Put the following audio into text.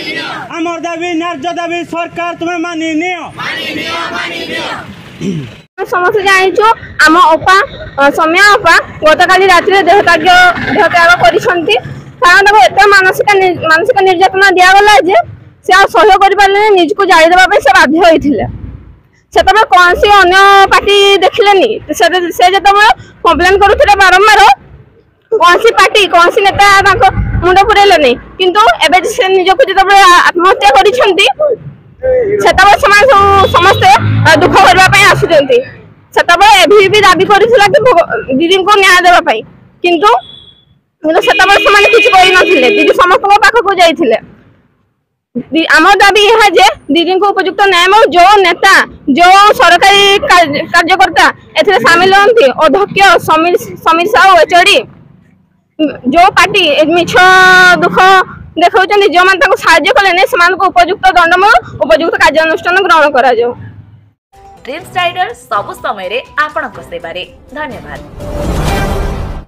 आमर दाबी न्याय दाबी सरकार तुम्हें मानि नियो समस्त जानिछु आम अपा समय अपा गतकाली रात्रि देहत्याग कारण एत मानसिक निर्यातना दिगला जे से सहय कर निजको जारीदेवाई से बाध्य होते से कौन सी अन्य पार्टी देखिले से जो कम्प्लेन करुले बारंबार कौन सी पार्टी कौन सी नेता मुंड पुरेले किंतु एबे से निजको जो आत्महत्या कर समस्ते दुख करने आसुच्च से दाबी कर दीदी को न्याय देवाई किंतु से किसी दीदी समस्त पाखक जाते आम दाबी यह जे दीदी को उपयुक्त न्याय जो नेता जो सरकारी कार्यकर्ता ए सामिल होती अध्यक्ष समीर साहू एचओडी जो पार्टी मिछ दुख देखा जो मैंने साहाय्य कले से उपयुक्त दंडमय उपयुक्त कार्यानुष्ठान ग्रहण करा ड्रीम्स राइडर सब समय आपणक सेवारे धन्यवाद।